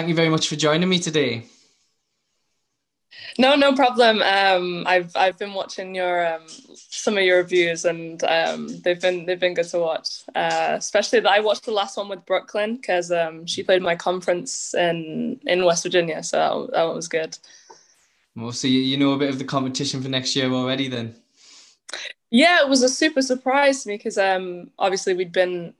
Thank you very much for joining me today. No, no problem. I've been watching your some of your reviews, and they've been good to watch. Especially that I watched the last one with Brooklyn because she played my conference in West Virginia, so that one was good. Well, so you know a bit of the competition for next year already then. Yeah, it was a super surprise to me because obviously we'd been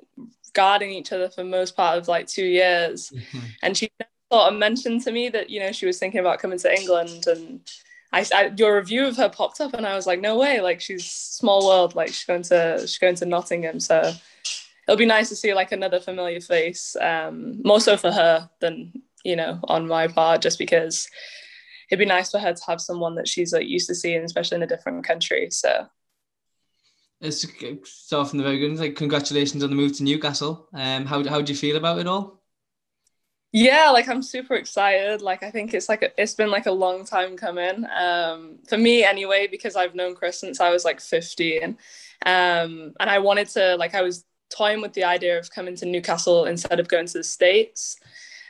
guarding each other for most part of like 2 years, and she sort of mentioned to me that she was thinking about coming to England, and your review of her popped up, and I was like, no way, like she's small world, like she's going to Nottingham, so it'll be nice to see like another familiar face, more so for her than on my part, just because it'd be nice for her to have someone that she's like used to seeing, especially in a different country. So It's start from the very good. Like, congratulations on the move to Newcastle. How do you feel about it all? yeah, like I'm super excited. Like I think it's been like a long time coming. For me anyway, because I've known Chris since I was like 15. And I wanted to like I was toying with the idea of coming to Newcastle instead of going to the States.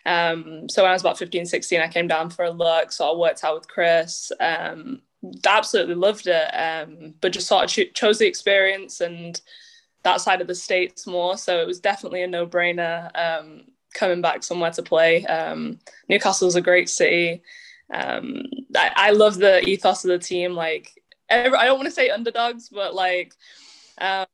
So when I was about 15, 16, I came down for a look. So I worked out with Chris. Absolutely loved it. But just sort of chose the experience and that side of the States more. So it was definitely a no-brainer coming back somewhere to play. Newcastle's a great city. I love the ethos of the team. Like, I don't want to say underdogs, but like um,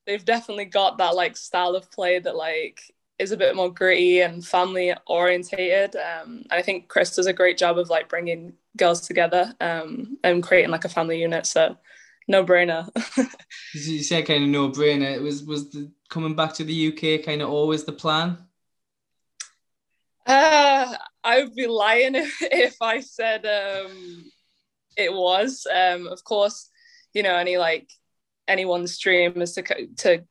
they've definitely got that like style of play that like is a bit more gritty and family orientated. And I think Chris does a great job of like bringing girls together and creating like a family unit. So no brainer. You said kind of no-brainer. Was the coming back to the UK kind of always the plan? I would be lying if I said it was. Of course, anyone's dream is to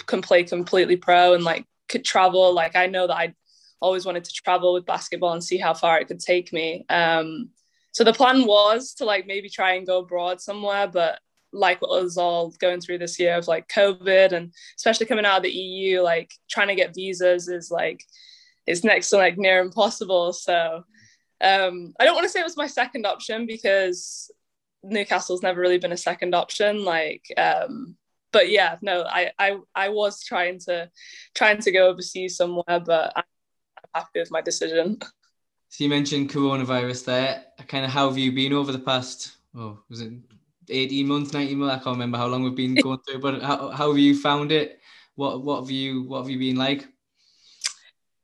can play completely pro and like could travel. Like I know that I always wanted to travel with basketball and see how far it could take me. So the plan was to like maybe try and go abroad somewhere, but like what was all going through this year of like COVID and especially coming out of the EU, like trying to get visas is like it's next to like near impossible. So I don't want to say it was my second option because Newcastle's never really been a second option. But yeah, no, I was trying to go overseas somewhere, but I'm happy with my decision. So you mentioned coronavirus there. Kind of how have you been over the past, was it 18 months, 19 months? I can't remember how long we've been going through, but how have you found it? What have you been like?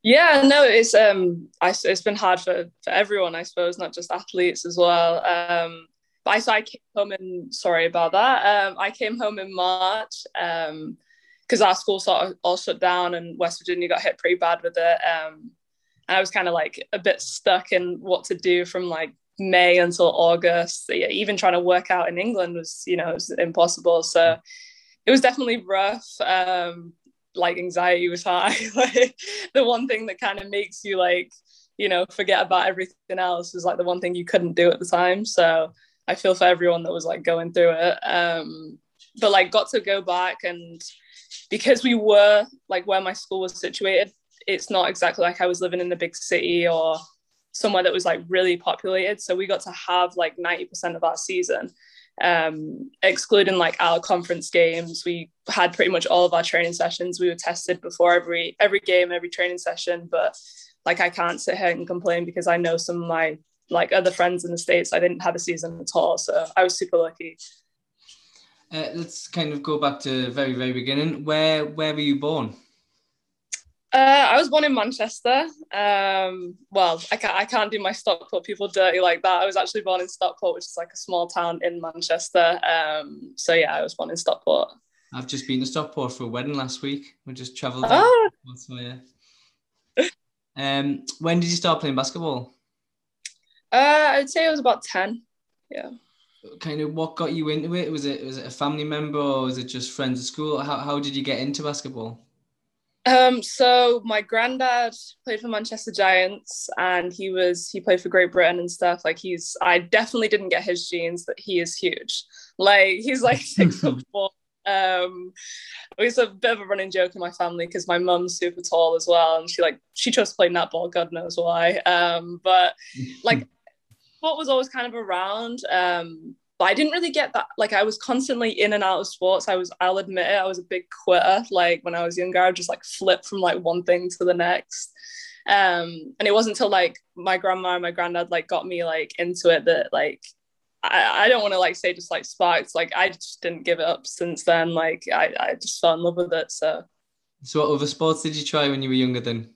Yeah, no, it's been hard for everyone, I suppose, not just athletes as well. But I came home in sorry about that. I came home in March because our school sort of all shut down and West Virginia got hit pretty bad with it. And I was kind of like a bit stuck in what to do from like May until August. So, yeah, even trying to work out in England it was impossible. So it was definitely rough. Like anxiety was high. Like the one thing that kind of makes you like, forget about everything else is like the one thing you couldn't do at the time. So I feel for everyone that was like going through it. But like got to go back and because we were like where my school was situated, it's not exactly like I was living in a big city or somewhere that was like really populated. So we got to have like 90% of our season excluding like our conference games. We had pretty much all of our training sessions. We were tested before every game, every training session. But like I can't sit here and complain because I know some of my like other friends in the States, I didn't have a season at all. So I was super lucky. Let's kind of go back to the very, very beginning. Where were you born? I was born in Manchester. Well, I can't do my Stockport people dirty like that. I was actually born in Stockport, which is like a small town in Manchester. So yeah, I was born in Stockport. I've just been to Stockport for a wedding last week. We just travelled down. Oh, So yeah. When did you start playing basketball? I'd say I was about 10. Yeah. Kind of what got you into it? Was it a family member or was it just friends at school? How did you get into basketball? So my granddad played for Manchester Giants and he played for Great Britain and stuff. Like I definitely didn't get his genes that he is huge. Like he's like 6'4". It was a bit of a running joke in my family because my mum's super tall as well, and she chose to play netball, God knows why. But like sport was always kind of around. But I didn't really get that. Like I was constantly in and out of sports. I'll admit it, I was a big quitter. Like when I was younger, I would just like flip from like one thing to the next. And it wasn't until like my grandma and my granddad like got me like into it that like I don't want to like say just like sparked. Like I just didn't give it up since then. Like I just fell in love with it. So what other sports did you try when you were younger then?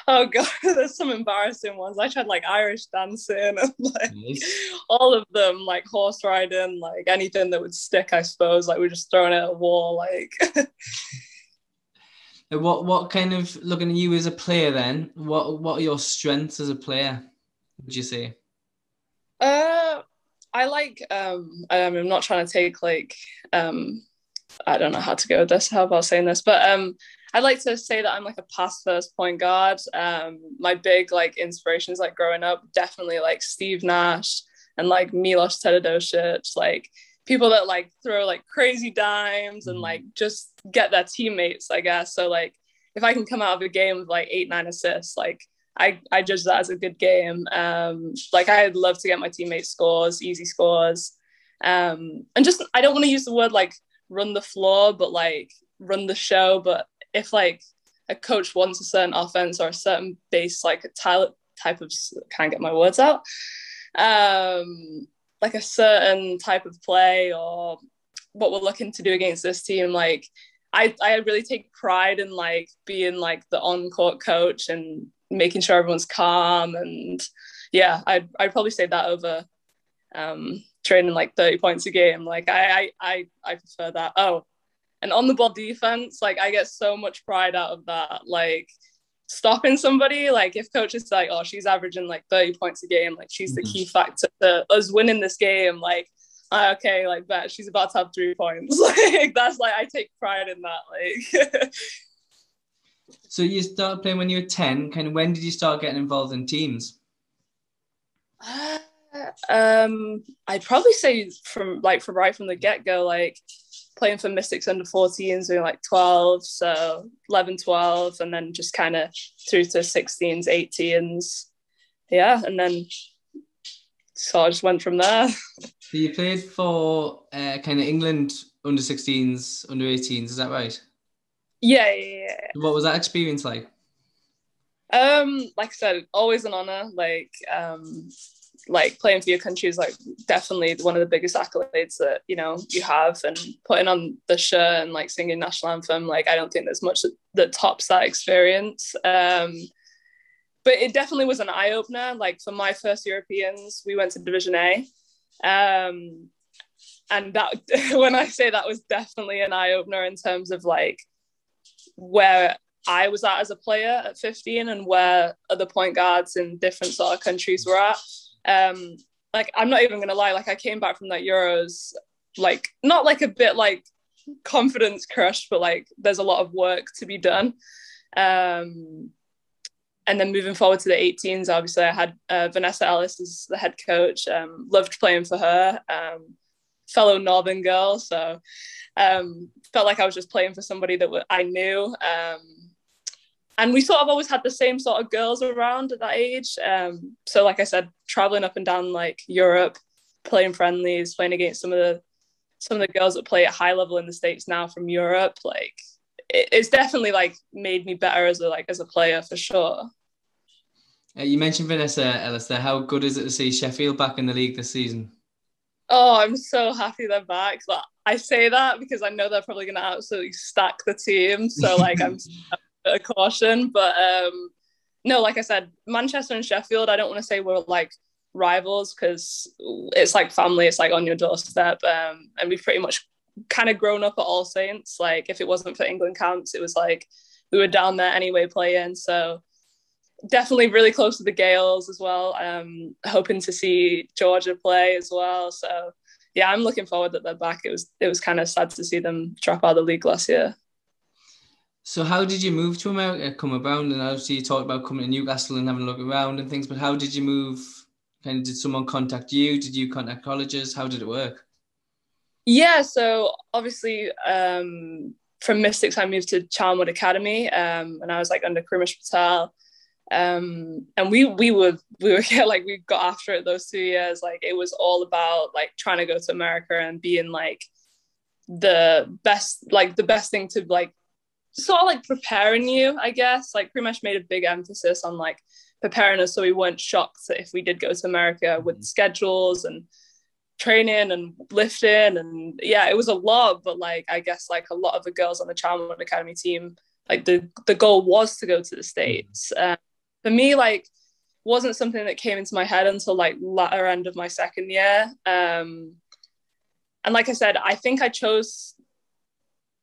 Oh god, there's some embarrassing ones. I tried like Irish dancing and like Nice. all of them, like horse riding, like anything that would stick, I suppose. Like we're just throwing it at a wall, like What kind of, looking at you as a player then, what are your strengths as a player, would you say? I like I'm not trying to take like I don't know how to go with this, how about saying this, but I'd like to say that I'm like a pass first point guard. My big like inspirations like growing up, definitely like Steve Nash and like Milos Teodosic, like people that like throw like crazy dimes and like just get their teammates, I guess. So like if I can come out of a game with like 8-9 assists, like I judge that as a good game. Like I'd love to get my teammates scores, easy scores. And just I don't want to use the word like run the floor, but like run the show. But if like a coach wants a certain offense or a certain base, like a type of, can't get my words out, like a certain type of play or what we're looking to do against this team, like I really take pride in like being like the on-court coach and making sure everyone's calm. And yeah, I'd probably say that over training like 30 points a game. Like I prefer that. Oh, and on the ball defense, like I get so much pride out of that. Like stopping somebody, like if coach is like, oh, she's averaging like 30 points a game, like she's the key factor to us winning this game, like okay, like bet she's about to have 3 points. Like that's like I take pride in that. Like So you started playing when you were 10. Kind of when did you start getting involved in teams? I'd probably say from right from the get-go, like playing for Mystics under 14s doing like 12, so 11, 12, and then just kind of through to 16s, 18s. Yeah, and then so I just went from there. So you played for kind of England under 16s, under 18s, is that right? Yeah. What was that experience like? Like I said, always an honor. Like playing for your country is like definitely one of the biggest accolades that you have, and putting on the shirt and like singing national anthem, like I don't think there's much that tops that experience. But it definitely was an eye-opener. Like for my first Europeans, we went to Division A, and that when I say that was definitely an eye-opener in terms of like where I was at as a player at 15 and where other point guards in different sort of countries were at. Like I'm not even gonna lie, like I came back from that Euros like not like a bit like confidence crushed, but like there's a lot of work to be done. And then moving forward to the 18s, obviously I had Vanessa Ellis as the head coach. Loved playing for her, fellow Northern girl, so felt like I was just playing for somebody that I knew. And we sort of always had the same sort of girls around at that age. So like I said, traveling up and down like Europe, playing friendlies, playing against some of the girls that play at high level in the States now from Europe, like it's definitely like made me better as a player for sure. You mentioned Vanessa Ellis there. How good is it to see Sheffield back in the league this season? Oh, I'm so happy they're back. But I say that because I know they're probably going to absolutely stack the team. So like I'm a caution, but no, like I said, Manchester and Sheffield, I don't want to say we're like rivals because it's like family, it's like on your doorstep, and we've pretty much kind of grown up at All Saints. Like if it wasn't for England camps, it was like we were down there anyway playing. So definitely really close to the Gales as well. Hoping to see Georgia play as well. So yeah, I'm looking forward that they're back. It was kind of sad to see them drop out of the league last year. So how did you move to America, come around? And obviously you talked about coming to Newcastle and having a look around and things, but how did you move? Kind of, did someone contact you? Did you contact colleges? How did it work? Yeah, so obviously from Mystics I moved to Charnwood Academy, and I was like under Krimesh Patel. And we were like we got after it those 2 years. Like it was all about like trying to go to America and being like the best thing to like sort of like preparing you, I guess. Like Krimesh made a big emphasis on like preparing us so we weren't shocked that if we did go to America with schedules and training and lifting, and yeah, it was a lot, but like I guess like a lot of the girls on the Charnwood Academy team, like the goal was to go to the States. For me, like wasn't something that came into my head until like latter end of my second year. And like I said, I think I chose,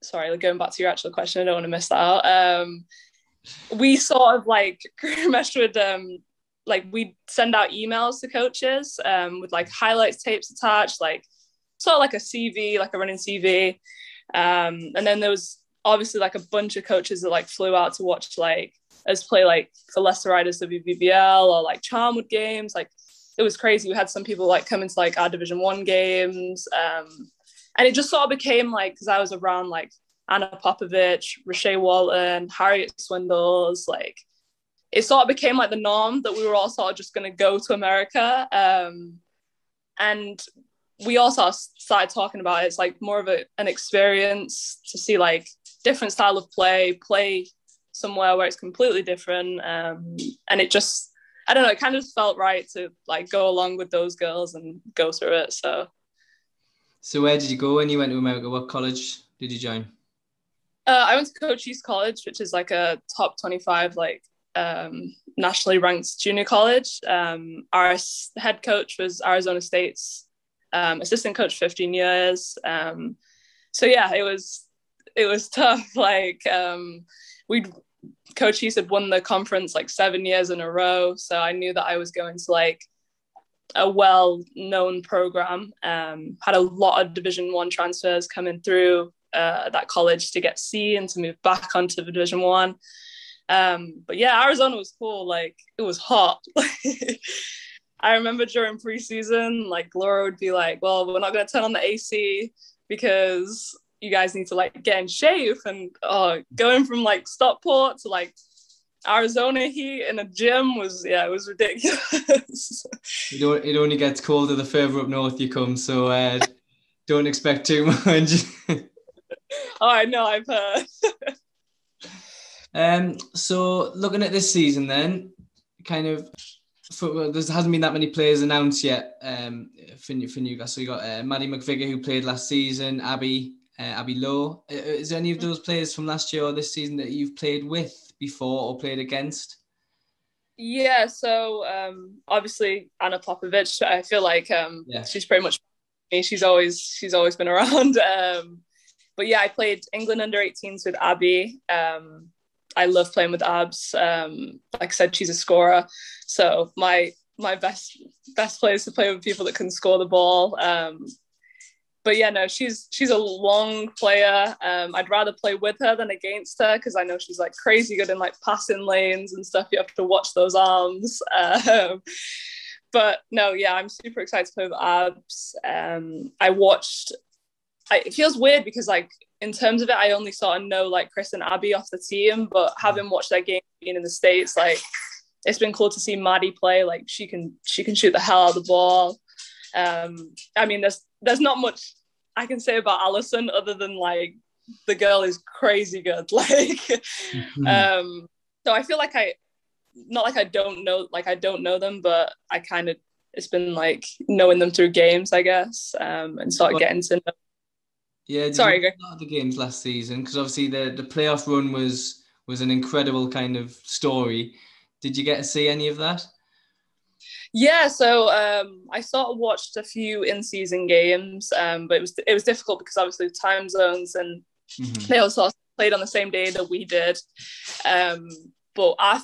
sorry, going back to your actual question, I don't want to miss that out. We sort of like meshed with like we'd send out emails to coaches with like highlights tapes attached, like sort of like a CV, like a running CV. And then there was obviously like a bunch of coaches that like flew out to watch like us play like for Leicester Riders WBBL or like Charnwood games. Like it was crazy. We had some people like come into like our Division 1 games. And it just sort of became like, because I was around like Anna Popovich, Rashay Walton, Harriet Swindles, like it sort of became like the norm that we were all sort of just going to go to America. And we also started talking about it. It's like more of an experience to see like different style of play somewhere where it's completely different. And it just, I don't know, it kind of just felt right to like go along with those girls and go through it. So where did you go when you went to America? What college did you join? I went to Cochise College, which is like a top 25 like nationally ranked junior college. Our head coach was Arizona State's assistant coach 15 years. So yeah, it was tough. Like Cochise had won the conference like 7 years in a row, so I knew that I was going to like a well-known program. Had a lot of Division 1 transfers coming through that college to get C and to move back onto the Division 1. But yeah, Arizona was cool. Like it was hot. I remember during preseason, like Laura would be like, well, we're not going to turn on the AC because you guys need to like get in shape. And going from like Stockport to like Arizona heat in a gym was, yeah, it was ridiculous. It only gets colder the further up north you come, so don't expect too much. Oh, I know, I've heard. So looking at this season then, kind of, there hasn't been that many players announced yet for Newcastle. So you got Maddie McVicker, who played last season, Abby Lowe. Is there any of those players from last year or this season that you've played with before or played against? Yeah, so obviously Anna Popovich, I feel like she's pretty much me. She's always been around. But yeah, I played England under 18s with Abby. I love playing with Abs. Like I said, she's a scorer. So my best play is to play with people that can score the ball. But yeah, no, she's a long player. I'd rather play with her than against her because I know she's like crazy good in like passing lanes and stuff. You have to watch those arms. But no, yeah, I'm super excited to play with Abs. It feels weird because like in terms of it, I only sort of know like Chris and Abby off the team, but having watched their game being in the States, like it's been cool to see Maddie play. Like she can shoot the hell out of the ball. I mean, there's not much I can say about Alison other than like the girl is crazy good. Like, so I feel like I don't know them, but I kind of, it's been like knowing them through games, I guess, and sort of getting to know. Yeah, sorry, a lot of the games last season because obviously the playoff run was an incredible kind of story. Did you get to see any of that? Yeah, so I sort of watched a few in-season games, but it was difficult because obviously time zones and they all sort of played on the same day that we did. But our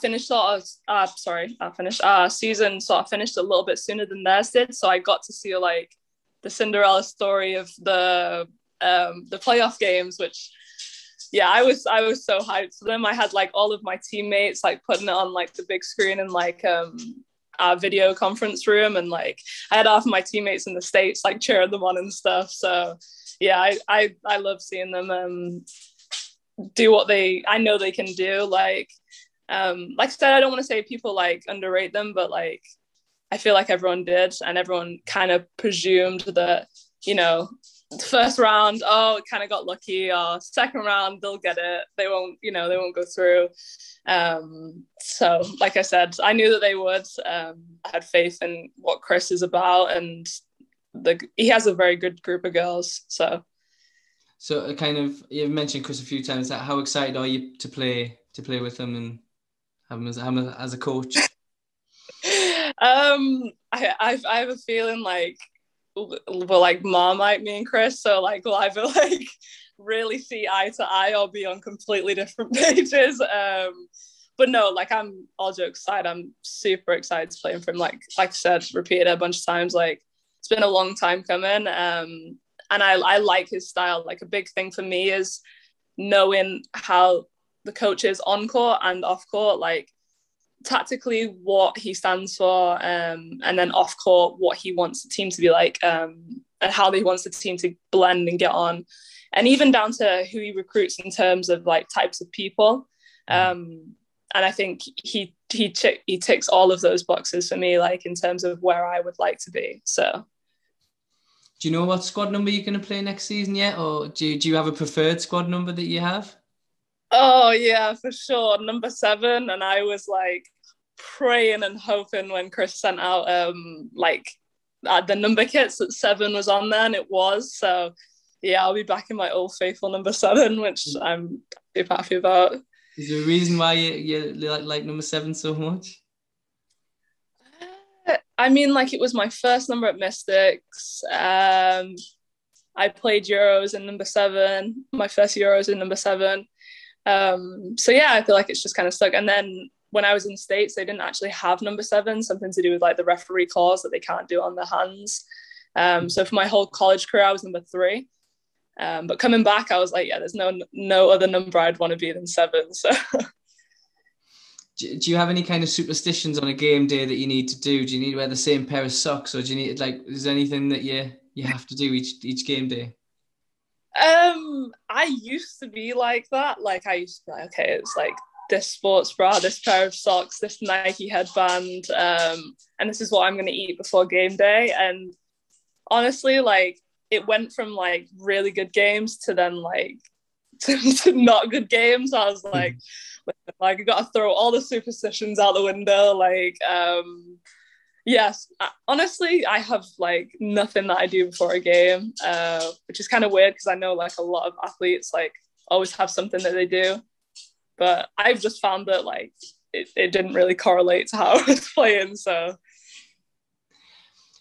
season sort of finished a little bit sooner than theirs did, so I got to see like the Cinderella story of the playoff games, which yeah, I was so hyped for them. I had like all of my teammates like putting it on like the big screen and like our video conference room, and like I had half of my teammates in the States like cheering them on and stuff. So yeah, I love seeing them do what I know they can do. Like I said, I don't want to say people like underrate them, but like I feel like everyone did, and everyone kind of presumed that, you know, first round, oh, it kind of got lucky, or second round, they'll get it. They won't, you know, they won't go through. So, like I said, I knew that they would. I had faith in what Chris is about, and he has a very good group of girls. So kind of, you've mentioned Chris a few times. How excited are you to play with him and have him as a coach? I have a feeling like we'll like Marmite, me and Chris, so like we'll either like really see eye to eye or be on completely different pages. But no, like, I'm, all jokes aside, I'm super excited to play him for him. Like I said, repeated a bunch of times, like it's been a long time coming. And I like his style. Like a big thing for me is knowing how the coach is on court and off court, like tactically what he stands for, and then off court what he wants the team to be like, and how he wants the team to blend and get on, and even down to who he recruits in terms of like types of people. And I think he ticks all of those boxes for me, like in terms of where I would like to be. So do you know what squad number you're going to play next season yet, or do you have a preferred squad number that you have? Oh yeah, for sure, number 7. And I was like praying and hoping when Chris sent out the number kits that 7 was on there, and it was. So yeah, I'll be back in my old faithful number 7, which I'm super happy about. Is there a reason why you like number 7 so much? I mean, like, it was my first number at Mystics. I played Euros in number 7. My first Euros in number 7. So yeah, I feel like it's just kind of stuck. And then when I was in States, they didn't actually have number 7, something to do with like the referee clause that they can't do on their hands. So for my whole college career, I was number 3. But coming back, I was like, yeah, there's no other number I'd want to be than 7. So do you have any kind of superstitions on a game day that you need to do? Do you need to wear the same pair of socks, or do you need, like, is there anything that you have to do each game day? I used to be like that. Like, I used to be like, okay, it's like this sports bra, this pair of socks, this Nike headband, and this is what I'm going to eat before game day. And honestly, like, it went from like really good games to then like to not good games. I was like, I got to throw all the superstitions out the window. Like, yes, honestly, I have like nothing that I do before a game, which is kind of weird because I know like a lot of athletes like always have something that they do, but I've just found that like it didn't really correlate to how I was playing. So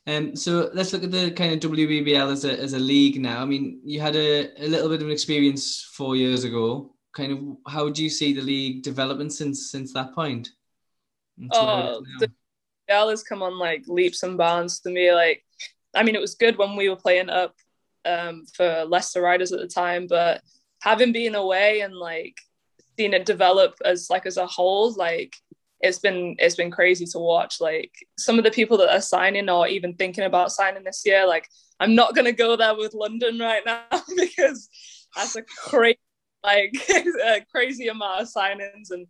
let's look at the kind of WBBL as a league now. I mean, you had a little bit of an experience 4 years ago. Kind of, how do you see the league developing since that point? The WBBL has come on like leaps and bounds to me. Like, I mean, it was good when we were playing up for Leicester Riders at the time, but having been away and like seeing it develop as a whole, like it's been crazy to watch. Like, some of the people that are signing or even thinking about signing this year, like, I'm not gonna go there with London right now because that's a crazy amount of signings, and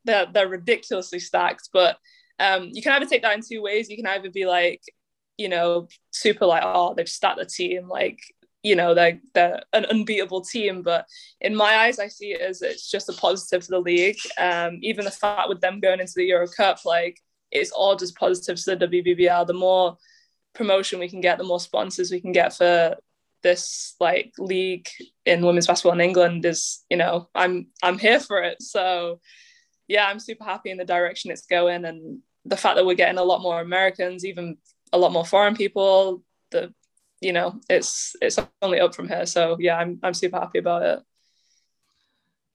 they're ridiculously stacked. But you can either take that in two ways. You can either be like, you know, super like, oh, they've stacked the team, like, you know, they're an unbeatable team. But in my eyes, I see it as it's just a positive for the league. Even the fact with them going into the Euro Cup, like, it's all just positive to the WBBL. The more promotion we can get, the more sponsors we can get for this like league in women's basketball in England is, you know, I'm here for it. So yeah, I'm super happy in the direction it's going, and the fact that we're getting a lot more Americans, even a lot more foreign people, you know, it's only up from here. So yeah, I'm super happy about it.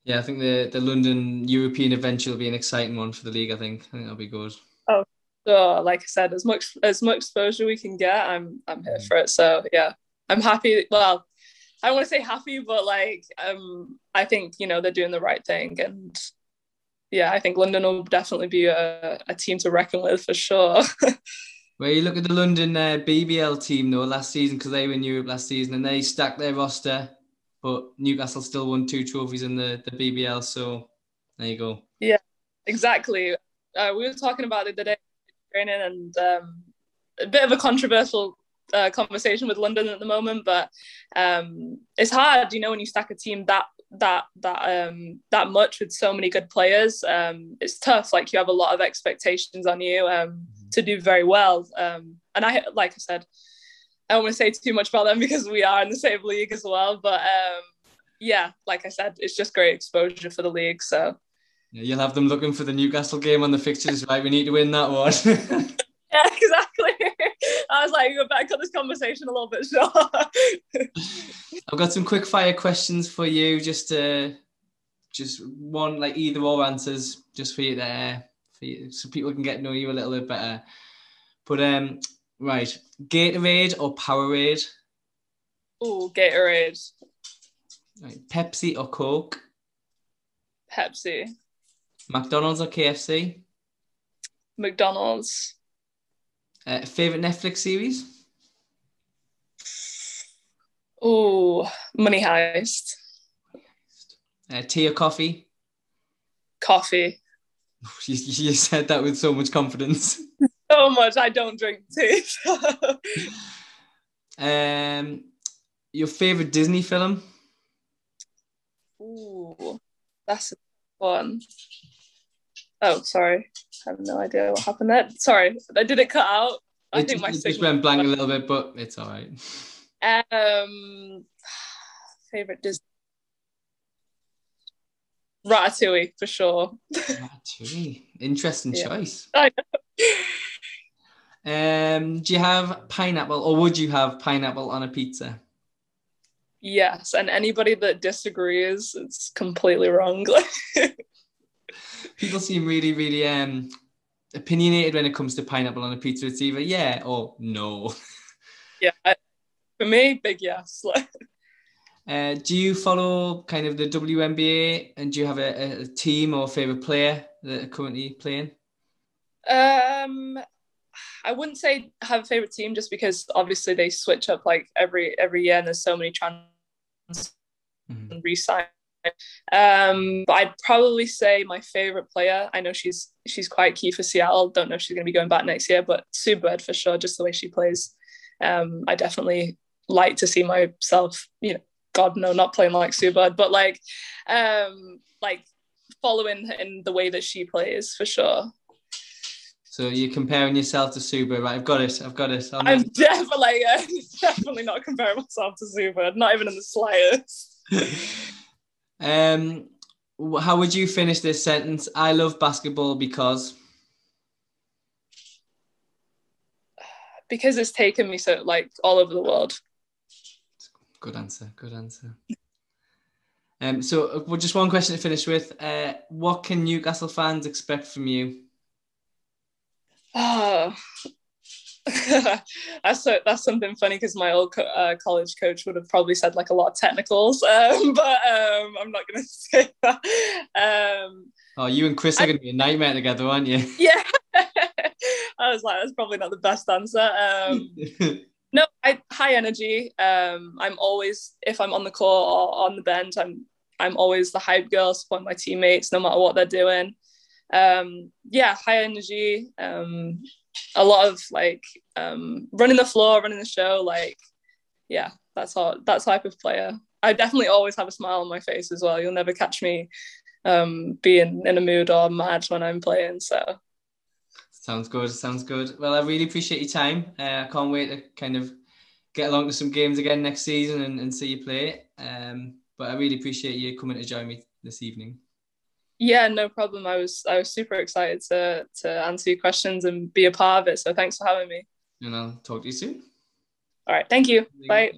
Yeah, I think the London European event will be an exciting one for the league. I think that'll be good. Oh, so like I said, as much exposure we can get, I'm here for it. So yeah, I'm happy. Well, I don't want to say happy, but like I think, you know, they're doing the right thing, and yeah, I think London will definitely be a team to reckon with for sure. Well, you look at the London BBL team though last season, because they were in Europe last season and they stacked their roster, but Newcastle still won 2 trophies in the BBL. So there you go. Yeah, exactly. We were talking about it the day training, and a bit of a controversial conversation with London at the moment, but it's hard, when you stack a team that much with so many good players. It's tough. Like, you have a lot of expectations on you to do very well. And like I said, I don't want to say too much about them because we are in the same league as well. But yeah, like I said, it's just great exposure for the league. So yeah, you'll have them looking for the Newcastle game on the fixtures, right? We need to win that one. Yeah, exactly. I was like, you better cut this conversation a little bit short. I've got some quick fire questions for you, just one, like either or answers, just for you there, so people can get to know you a little bit better. But right, Gatorade or Powerade? Oh, Gatorade. Right. Pepsi or Coke? Pepsi. McDonald's or KFC? McDonald's. Favorite Netflix series? Oh, Money Heist. Tea or coffee? Coffee. You said that with so much confidence. So much. I don't drink tea. Your favorite Disney film? Ooh, that's a one. Oh, sorry. I have no idea what happened there. Sorry, did it cut out? I think my just went blank a little bit, but it's all right. Favorite Disney. Ratatouille for sure. Ratatouille, interesting choice. I know. Do you have pineapple, or would you have pineapple on a pizza? Yes, and anybody that disagrees, it's completely wrong. People seem really, really opinionated when it comes to pineapple on a pizza. It's either yeah or no. Yeah, for me, big yes. Do you follow kind of the WNBA, and do you have a team or favorite player that are currently playing? I wouldn't say I have a favorite team, just because obviously they switch up like every year, and there's so many and re-sign. But I'd probably say my favorite player, I know she's quite key for Seattle, don't know if she's going to be going back next year, but Sue Bird for sure, just the way she plays. I definitely like to see myself, God no, not playing like Sue Bird, but like following in the way that she plays for sure. So you're comparing yourself to Sue Bird, right? I've got it. I'm definitely not comparing myself to Sue Bird, not even in the slightest. How would you finish this sentence? I love basketball because it's taken me so all over the world. Good answer. So just one question to finish with. What can Newcastle fans expect from you? Oh, that's something funny, because my old college coach would have probably said a lot of technicals, but I'm not going to say that. You and Chris are going to be a nightmare together, aren't you? Yeah. I was like, that's probably not the best answer. No, high energy. I'm always, if I'm on the court or on the bench, I'm always the hype girl, supporting my teammates no matter what they're doing. High energy. A lot of running the floor, running the show. That type of player. I definitely always have a smile on my face as well. You'll never catch me being in a mood or mad when I'm playing. So sounds good. Well, I really appreciate your time. I can't wait to kind of get along to some games again next season and see you play. But I really appreciate you coming to join me this evening. Yeah, no problem. I was super excited to answer your questions and be a part of it. So thanks for having me. And I'll talk to you soon. All right. Thank you. Bye.